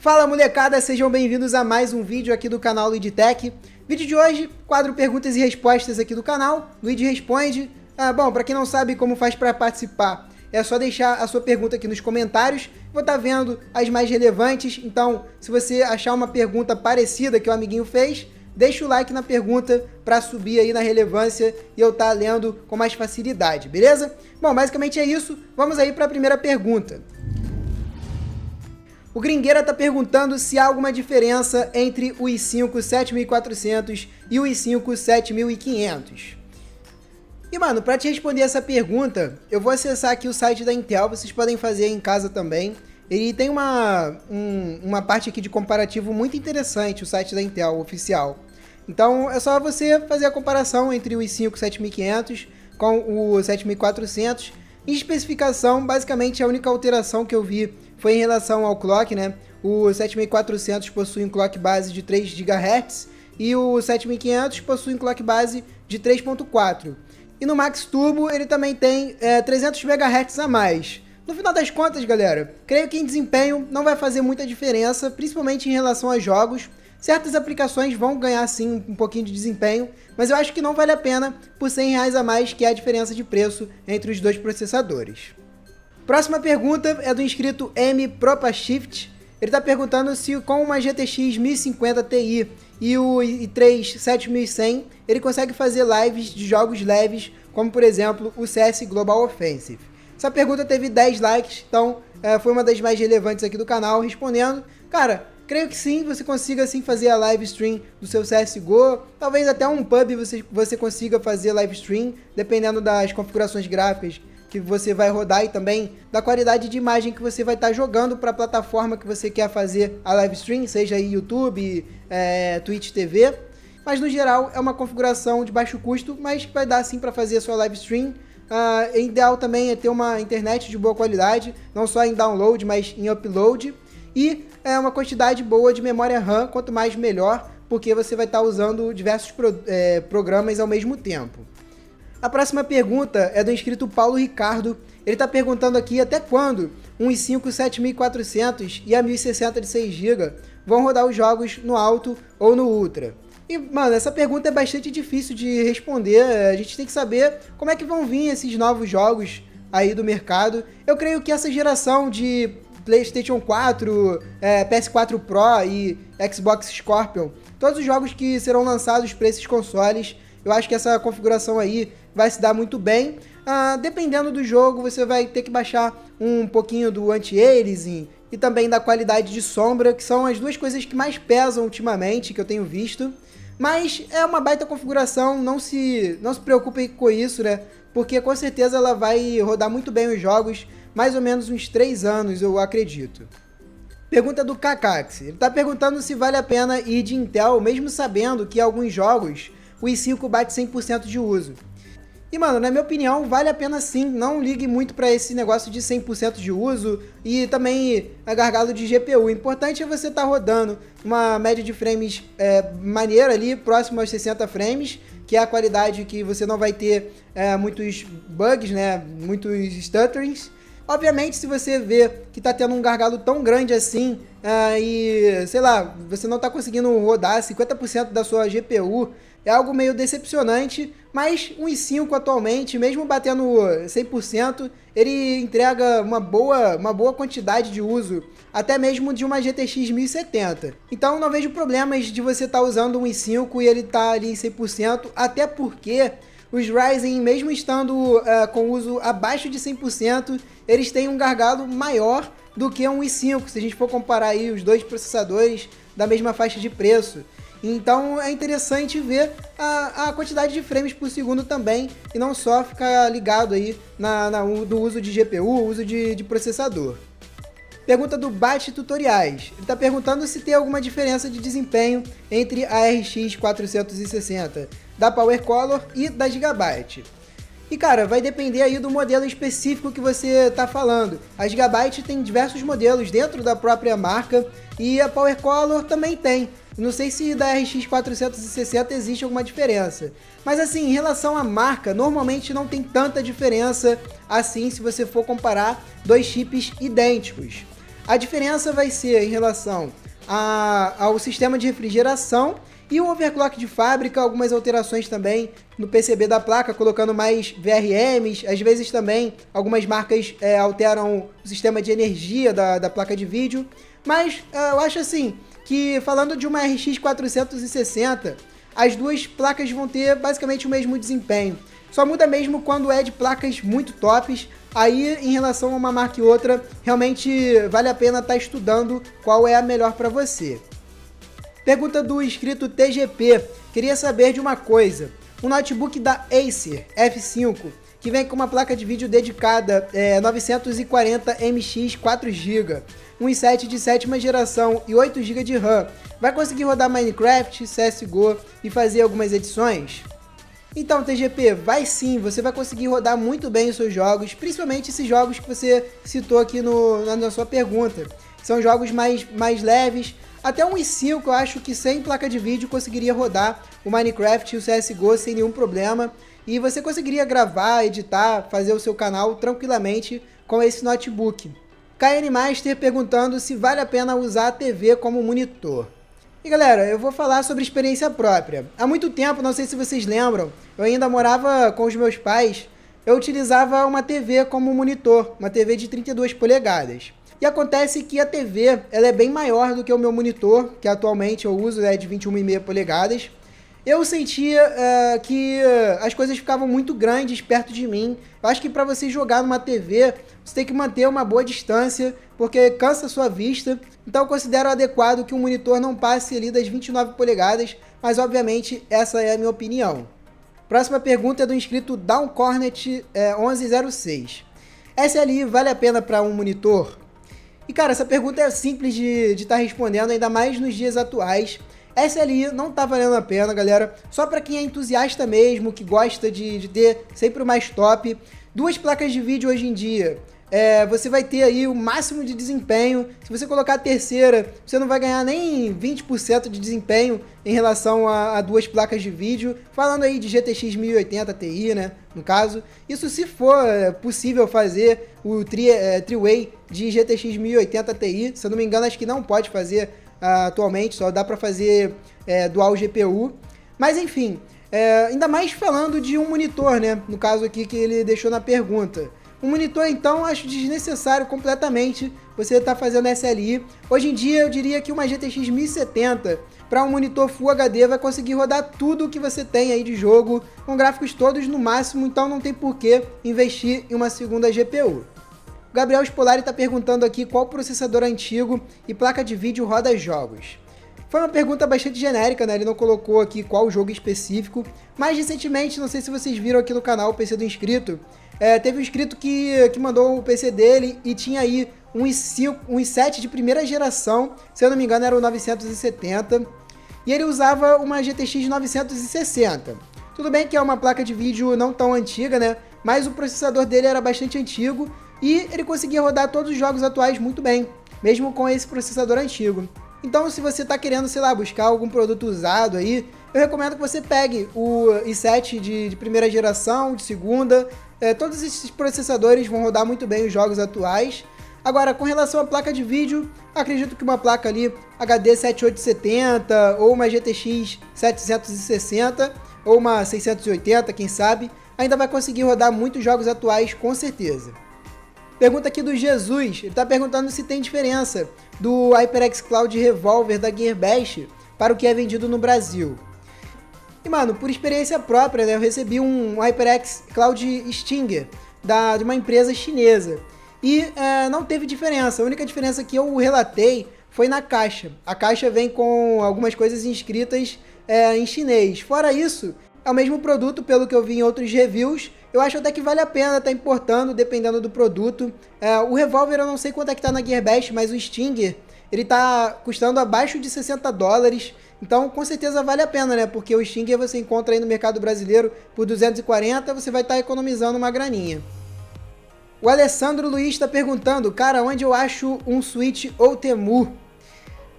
Fala molecada, sejam bem-vindos a mais um vídeo aqui do canal LuigiTech. Vídeo de hoje, quadro perguntas e respostas aqui do canal, Luigi Responde. Bom, para quem não sabe como faz para participar, é só deixar a sua pergunta aqui nos comentários. Vou estar vendo as mais relevantes, então se você achar uma pergunta parecida que o amiguinho fez, deixa o like na pergunta para subir aí na relevância e eu estar lendo com mais facilidade, beleza? Bom, basicamente é isso. Vamos aí para a primeira pergunta. O Gringueira está perguntando se há alguma diferença entre o i5 7400 e o i5 7500. E mano, para te responder essa pergunta, eu vou acessar aqui o site da Intel, vocês podem fazer em casa também. Ele tem uma parte aqui de comparativo muito interessante, o site da Intel oficial. Então é só você fazer a comparação entre o i5 7500 com o 7400. Em especificação, basicamente a única alteração que eu vi foi em relação ao clock, né? O 7400 possui um clock base de 3 GHz e o 7500 possui um clock base de 3.4. E no Max Turbo ele também tem 300 MHz a mais. No final das contas, galera, creio que em desempenho não vai fazer muita diferença, principalmente em relação a jogos. Certas aplicações vão ganhar sim um pouquinho de desempenho, mas eu acho que não vale a pena por R$100 a mais, que é a diferença de preço entre os dois processadores. Próxima pergunta é do inscrito M Propashift. Ele está perguntando se com uma GTX 1050 Ti e o i3 7100 ele consegue fazer lives de jogos leves, como por exemplo o CS Global Offensive. Essa pergunta teve 10 likes, então foi uma das mais relevantes aqui do canal, respondendo. Cara, creio que sim, você consiga sim fazer a live stream do seu CSGO, talvez até um PUB você consiga fazer live stream, dependendo das configurações gráficas que você vai rodar e também da qualidade de imagem que você vai estar jogando para a plataforma que você quer fazer a live stream, seja aí YouTube, Twitch TV. Mas no geral é uma configuração de baixo custo, mas vai dar sim para fazer a sua live stream. O ideal também é ter uma internet de boa qualidade, não só em download, mas em upload. E uma quantidade boa de memória RAM, quanto mais melhor, porque você vai estar usando diversos programas ao mesmo tempo. A próxima pergunta é do inscrito Paulo Ricardo. Ele está perguntando aqui até quando um i5 7400 e a 1060 de 6 GB vão rodar os jogos no alto ou no ultra. E, mano, essa pergunta é bastante difícil de responder. A gente tem que saber como é que vão vir esses novos jogos aí do mercado. Eu creio que essa geração de PlayStation 4, PS4 Pro e Xbox Scorpion, todos os jogos que serão lançados para esses consoles, eu acho que essa configuração aí vai se dar muito bem. Dependendo do jogo, você vai ter que baixar um pouquinho do anti-aliasing e também da qualidade de sombra, que são as duas coisas que mais pesam ultimamente, que eu tenho visto. Mas é uma baita configuração, não se preocupem com isso, né? Porque com certeza ela vai rodar muito bem os jogos, mais ou menos uns 3 anos, eu acredito. Pergunta do Kakax. Ele está perguntando se vale a pena ir de Intel, mesmo sabendo que em alguns jogos o i5 bate 100% de uso. E mano, na minha opinião, vale a pena sim, não ligue muito para esse negócio de 100% de uso e também a gargalo de GPU. O importante é você estar rodando uma média de frames maneira ali, próximo aos 60 frames, que é a qualidade que você não vai ter muitos bugs, né, muitos stutterings. Obviamente, se você vê que está tendo um gargalo tão grande assim e, sei lá, você não está conseguindo rodar 50% da sua GPU, é algo meio decepcionante, mas um i5 atualmente, mesmo batendo 100%, ele entrega uma boa quantidade de uso, até mesmo de uma GTX 1070. Então não vejo problemas de você estar usando um i5 e ele estar ali em 100%, até porque os Ryzen, mesmo estando com uso abaixo de 100%, eles têm um gargalo maior do que um i5, se a gente for comparar aí os dois processadores da mesma faixa de preço. Então é interessante ver a quantidade de frames por segundo também, e não só ficar ligado aí do uso de GPU, uso de processador. Pergunta do Bate Tutoriais. Ele está perguntando se tem alguma diferença de desempenho entre a RX 460 da PowerColor e da Gigabyte. E cara, vai depender aí do modelo específico que você está falando. A Gigabyte tem diversos modelos dentro da própria marca e a PowerColor também tem. Não sei se da RX 460 existe alguma diferença. Mas assim, em relação à marca, normalmente não tem tanta diferença assim se você for comparar dois chips idênticos. A diferença vai ser em relação ao sistema de refrigeração e o overclock de fábrica, algumas alterações também no PCB da placa, colocando mais VRMs, às vezes também algumas marcas alteram o sistema de energia da placa de vídeo, mas eu acho assim, que falando de uma RX 460, as duas placas vão ter basicamente o mesmo desempenho. Só muda mesmo quando é de placas muito tops, aí em relação a uma marca e outra, realmente vale a pena estar estudando qual é a melhor para você. Pergunta do inscrito TGP, queria saber de uma coisa, um notebook da Acer F5, que vem com uma placa de vídeo dedicada 940MX 4GB, um i7 de 7ª geração e 8GB de RAM, vai conseguir rodar Minecraft, CSGO e fazer algumas edições? Então, TGP, vai sim, você vai conseguir rodar muito bem os seus jogos, principalmente esses jogos que você citou aqui na sua pergunta. São jogos mais leves, até um i5 eu acho que sem placa de vídeo conseguiria rodar o Minecraft e o CSGO sem nenhum problema. E você conseguiria gravar, editar, fazer o seu canal tranquilamente com esse notebook. KN Master perguntando se vale a pena usar a TV como monitor. E galera, eu vou falar sobre experiência própria. Há muito tempo, não sei se vocês lembram, eu ainda morava com os meus pais, eu utilizava uma TV como monitor, uma TV de 32 polegadas. E acontece que a TV ela é bem maior do que o meu monitor, que atualmente eu uso, de 21,5 polegadas. Eu sentia que as coisas ficavam muito grandes perto de mim. Eu acho que para você jogar numa TV, você tem que manter uma boa distância, porque cansa a sua vista. Então eu considero adequado que um monitor não passe ali das 29 polegadas, mas obviamente essa é a minha opinião. Próxima pergunta é do inscrito Downcornet 1106. SLI vale a pena para um monitor? E cara, essa pergunta é simples de estar respondendo, ainda mais nos dias atuais. SLI não tá valendo a pena, galera, só para quem é entusiasta mesmo, que gosta de ter sempre o mais top. Duas placas de vídeo hoje em dia, você vai ter aí o máximo de desempenho. Se você colocar a terceira, você não vai ganhar nem 20% de desempenho em relação a duas placas de vídeo. Falando aí de GTX 1080 Ti, né, no caso. Isso se for possível fazer o Tri-Way de GTX 1080 Ti. Se eu não me engano, acho que não pode fazer atualmente, só dá para fazer Dual GPU. Mas enfim, ainda mais falando de um monitor, né, no caso aqui que ele deixou na pergunta. Um monitor, então, acho desnecessário completamente você estar fazendo SLI. Hoje em dia, eu diria que uma GTX 1070 para um monitor Full HD vai conseguir rodar tudo o que você tem aí de jogo, com gráficos todos no máximo, então não tem por que investir em uma segunda GPU. O Gabriel Spolari está perguntando aqui qual processador antigo e placa de vídeo roda jogos. Foi uma pergunta bastante genérica, né? Ele não colocou aqui qual jogo específico, mas recentemente, não sei se vocês viram aqui no canal o PC do inscrito, teve um inscrito que mandou o PC dele e tinha aí um i7 de primeira geração, se eu não me engano era o 970, e ele usava uma GTX 960. Tudo bem que é uma placa de vídeo não tão antiga, né? Mas o processador dele era bastante antigo e ele conseguia rodar todos os jogos atuais muito bem, mesmo com esse processador antigo. Então, se você está querendo, sei lá, buscar algum produto usado aí, eu recomendo que você pegue o i7 de primeira geração, de segunda. Todos esses processadores vão rodar muito bem os jogos atuais. Agora, com relação à placa de vídeo, acredito que uma placa ali HD 7870 ou uma GTX 760 ou uma 680, quem sabe, ainda vai conseguir rodar muitos jogos atuais com certeza. Pergunta aqui do Jesus, ele está perguntando se tem diferença do HyperX Cloud Revolver da Gearbest para o que é vendido no Brasil. E mano, por experiência própria, né, eu recebi um HyperX Cloud Stinger de uma empresa chinesa e não teve diferença. A única diferença que eu relatei foi na caixa. A caixa vem com algumas coisas inscritas em chinês. Fora isso, é o mesmo produto, pelo que eu vi em outros reviews. Eu acho até que vale a pena estar importando, dependendo do produto. O revólver eu não sei quanto é que tá na Gearbest, mas o Stinger, ele tá custando abaixo de $60. Então, com certeza vale a pena, né? Porque o Stinger você encontra aí no mercado brasileiro por 240, você vai estar economizando uma graninha. O Alessandro Luiz está perguntando, cara, onde eu acho um Switch ou Temu?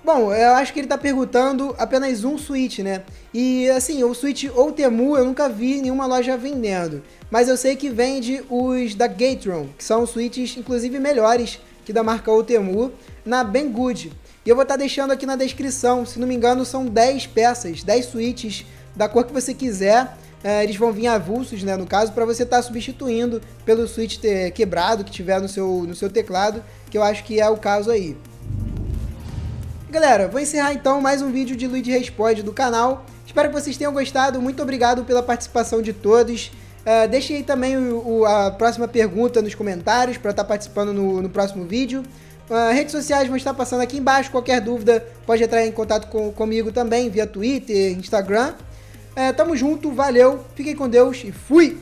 Bom, eu acho que ele está perguntando apenas um Switch, né? E assim, o Switch ou Temu eu nunca vi nenhuma loja vendendo. Mas eu sei que vende os da Gateron, que são Switches inclusive melhores aqui da marca Outemu, na Banggood. E eu vou estar deixando aqui na descrição, se não me engano são 10 peças, 10 switches da cor que você quiser. Eles vão vir avulsos, né, no caso, para você estar substituindo pelo switch quebrado que tiver no seu teclado, que eu acho que é o caso aí. Galera, vou encerrar então mais um vídeo de Luigi Responde do canal. Espero que vocês tenham gostado, muito obrigado pela participação de todos. Deixem aí também a próxima pergunta nos comentários para estar participando no próximo vídeo. Redes sociais vão estar passando aqui embaixo, qualquer dúvida pode entrar em contato comigo também, via Twitter, Instagram. Tamo junto, valeu, fiquem com Deus e fui!